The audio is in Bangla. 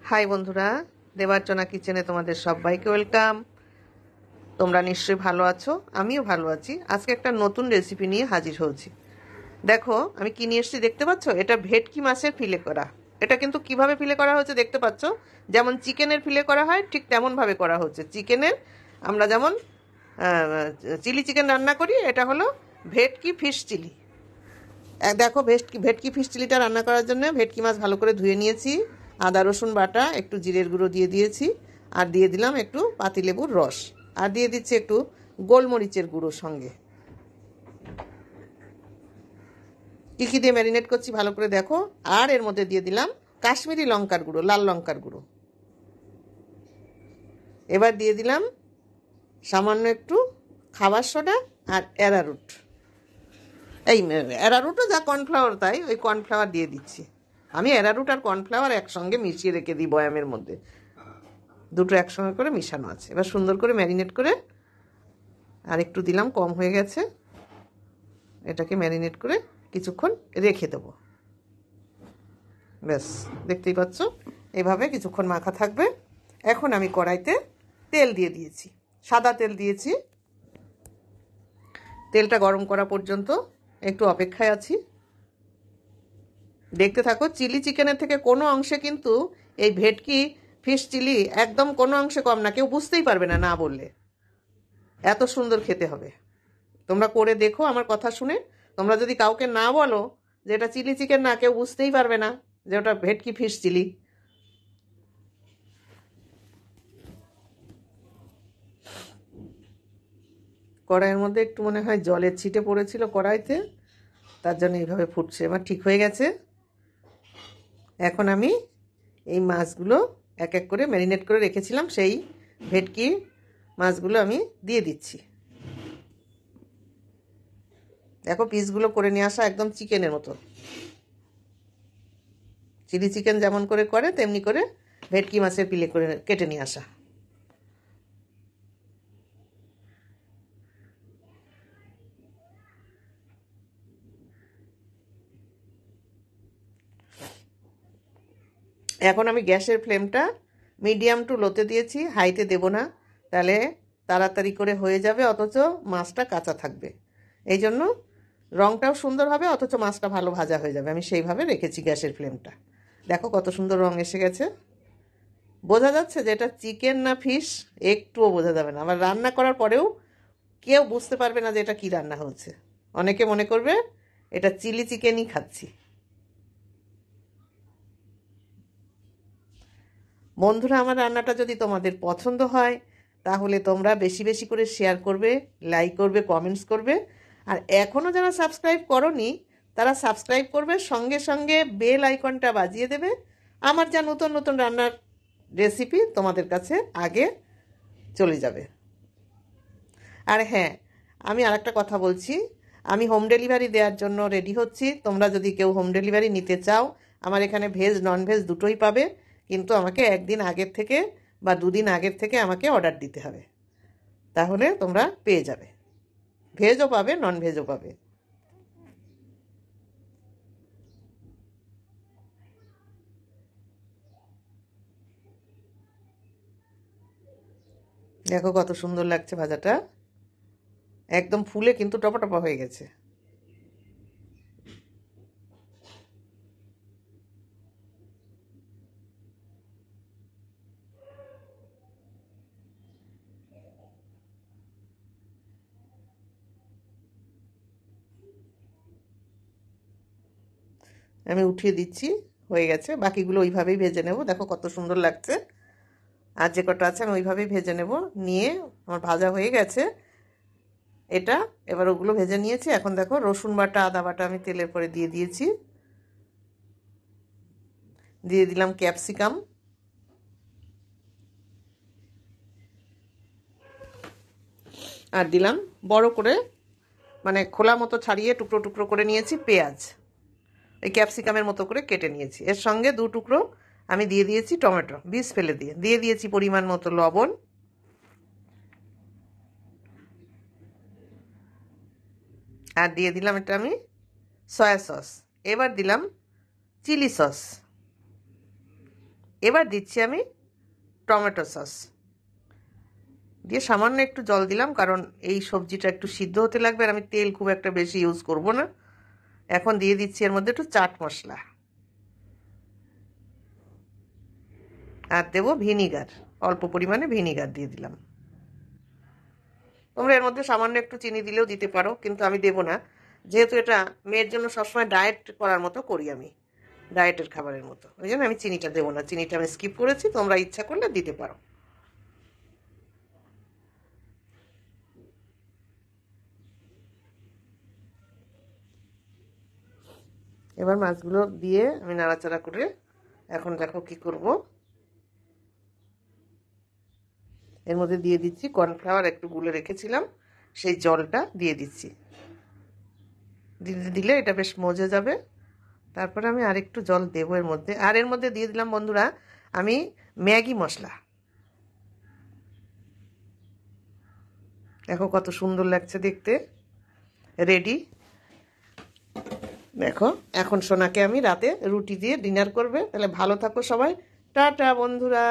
হাই বন্ধুরা, দেবার্চনা কিচেনে তোমাদের সবাইকে ওয়েলকাম। তোমরা নিশ্চয়ই ভালো আছো, আমিও ভালো আছি। আজকে একটা নতুন রেসিপি নিয়ে হাজির হয়েছি। দেখো আমি কি নিয়ে এসেছি দেখতে পাচ্ছ, এটা ভেটকি মাছের ফিলে করা। এটা কিন্তু কিভাবে ফিলে করা হচ্ছে দেখতে পাচ্ছ, যেমন চিকেনের ফিলে করা হয় ঠিক তেমনভাবে করা হচ্ছে। চিকেনের আমরা যেমন চিলি চিকেন রান্না করি, এটা হলো ভেটকি ফিশ চিলি। দেখো ভেটকি ফিশ চিলিটা রান্না করার জন্য ভেটকি মাছ ভালো করে ধুয়ে নিয়েছি। আদা রসুন বাটা, একটু জিরের গুঁড়ো দিয়ে দিয়েছি, আর দিয়ে দিলাম একটু পাতিলেবুর রস, আর দিয়ে দিচ্ছি একটু গোলমরিচের গুঁড়ো সঙ্গে। কী কী দিয়ে ম্যারিনেট করছি ভালো করে দেখো। আর এর মধ্যে দিয়ে দিলাম কাশ্মীরি লঙ্কার গুঁড়ো, লাল লঙ্কার গুঁড়ো। এবার দিয়ে দিলাম সামান্য একটু খাবার সোডা আর অ্যারারুট। এই অ্যারারুটও যা কর্নফ্লাওয়ার তাই ওই কর্নফ্লাওয়ার দিয়ে দিচ্ছি। আমি অ্যারারুট আর কর্নফ্লাওয়ার একসঙ্গে মিশিয়ে রেখে দিই বয়ামের মধ্যে, দুটো একসঙ্গে করে মিশানো আছে। এবার সুন্দর করে ম্যারিনেট করে, আর একটু দিলাম কম হয়ে গেছে, এটাকে ম্যারিনেট করে কিছুক্ষণ রেখে দেবো। ব্যাস, দেখতেই পাচ্ছ এইভাবে কিছুক্ষণ মাখা থাকবে। এখন আমি কড়াইতে তেল দিয়ে দিয়েছি, সাদা তেল দিয়েছি। তেলটা গরম করা পর্যন্ত একটু অপেক্ষায় আছি। দেখতে থাকো, চিলি চিকেনের থেকে কোনো অংশে কিন্তু এই ভেটকি ফিশ চিলি একদম কোনো অংশে কম না, কেউ বুঝতেই পারবে না, না বললে। এত সুন্দর খেতে হবে। তোমরা করে দেখো আমার কথা শুনে। তোমরা যদি কাউকে না বলো যে এটা চিলি চিকেন না, কেউ বুঝতেই পারবে না যে ওটা ভেটকি ফিশ চিলি। কড়াইয়ের মধ্যে একটু মনে হয় জলের ছিটে পড়েছিল কড়াইতে, তার জন্য এইভাবে ফুটছে। এবার ঠিক হয়ে গেছে। এখন আমি এই মাছগুলো এক এক করে ম্যারিনেট করে রেখেছিলাম, সেই ভেটকি মাছগুলো আমি দিয়ে দিচ্ছি। দেখো পিসগুলো করে নিয়ে আসা একদম চিকেনের মতো, চিলি চিকেন যেমন করে করে তেমনি করে ভেটকি মাছের পিলে করে কেটে নিয়ে আসা। এখন আমি গ্যাসের ফ্লেমটা মিডিয়াম টু লোতে দিয়েছি, হাইতে দেব না, তাহলে তাড়াতাড়ি করে হয়ে যাবে, অথচ মাছটা কাঁচা থাকবে। এই জন্য রঙটাও সুন্দর হবে, অথচ মাছটা ভালো ভাজা হয়ে যাবে। আমি সেইভাবে রেখেছি গ্যাসের ফ্লেমটা। দেখো কত সুন্দর রঙ এসে গেছে। বোঝা যাচ্ছে যে এটা চিকেন না ফিশ, একটুও বোঝা যাবে না। আবার রান্না করার পরেও কেউ বুঝতে পারবে না যে এটা কি রান্না হচ্ছে। অনেকে মনে করবে এটা চিলি চিকেনই খাচ্ছি। বন্ধুরা, আমার রান্নাটা যদি তোমাদের পছন্দ হয় তাহলে তোমরা বেশি বেশি করে শেয়ার করবে, লাইক করবে, কমেন্টস করবে। আর এখনও যারা সাবস্ক্রাইব করনি তারা সাবস্ক্রাইব করবে, সঙ্গে সঙ্গে বেল আইকনটা বাজিয়ে দেবে। আমার যা নতুন নতুন রান্নার রেসিপি তোমাদের কাছে আগে চলে যাবে। আর হ্যাঁ, আমি আরেকটা কথা বলছি, আমি হোম ডেলিভারি দেওয়ার জন্য রেডি হচ্ছি। তোমরা যদি কেউ হোম ডেলিভারি নিতে চাও, আমার এখানে ভেজ ননভেজ দুটোই পাবে, কিন্তু আমাকে একদিন আগের থেকে বা দুদিন আগের থেকে আমাকে অর্ডার দিতে হবে, তাহলে তোমরা পেয়ে যাবে। ভেজও পাবে, ননভেজও পাবে। দেখো কত সুন্দর লাগছে ভাজাটা, একদম ফুলে কিন্তু টপা টপা হয়ে গেছে। আমি উঠিয়ে দিচ্ছি, হয়ে গেছে। বাকিগুলো ওইভাবেই ভেজে নেব। দেখো কত সুন্দর লাগছে। আর যে কটা আছে আমি ওইভাবেই ভেজে নেব। নিয়ে আমার ভাজা হয়ে গেছে এটা। এবার ওগুলো ভেজে নিয়েছি। এখন দেখো রসুন বাটা, আদা বাটা আমি তেলের পরে দিয়ে দিয়েছি। দিয়ে দিলাম ক্যাপসিকাম, আর দিলাম বড় করে মানে খোলা মতো ছাড়িয়ে টুকরো টুকরো করে নিয়েছি পেঁয়াজ, এই ক্যাপসিকামের মতো করে কেটে নিয়েছি। এর সঙ্গে দু টুকরো আমি দিয়ে দিয়েছি টমেটো, বীজ ফেলে দিয়ে দিয়েছি পরিমাণ মতো লবণ, আর দিয়ে দিলাম এটা আমি সয়া সস। এবার দিলাম চিলি সস, এবার দিচ্ছি আমি টমেটো সস, দিয়ে সামান্য একটু জল দিলাম, কারণ এই সবজিটা একটু সিদ্ধ হতে লাগবে, আর আমি তেল খুব একটা বেশি ইউজ করব না। এখন দিয়ে দিচ্ছি এর মধ্যে একটু চাট মশলা, আর দেবো ভিনিগার, অল্প পরিমাণে ভিনিগার দিয়ে দিলাম। তোমরা এর মধ্যে সামান্য একটু চিনি দিলেও দিতে পারো, কিন্তু আমি দেবো না, যেহেতু এটা মেয়ের জন্য সবসময় ডায়েট করার মতো করি আমি, ডায়েটের খাবারের মতো, ওই জন্য আমি চিনিটা দেবো না, চিনিটা আমি স্কিপ করেছি, তোমরা ইচ্ছা করলে দিতে পারো। এবার মাছগুলো দিয়ে আমি নাড়াচাড়া করে এখন দেখো কি করব, এর মধ্যে দিয়ে দিচ্ছি কর্নফ্লাওয়ার একটু গুলে রেখেছিলাম, সেই জলটা দিয়ে দিচ্ছি, দিলে এটা বেশ মজে যাবে। তারপরে আমি আরেকটু জল দেবো এর মধ্যে, আর এর মধ্যে দিয়ে দিলাম বন্ধুরা আমি ম্যাগি মশলা। দেখো কত সুন্দর লাগছে দেখতে, রেডি। দেখো এখন সোনাকে আমি রাতে রুটি দিয়ে ডিনার করবে। তাহলে ভালো থাকো সবাই, টাটা বন্ধুরা।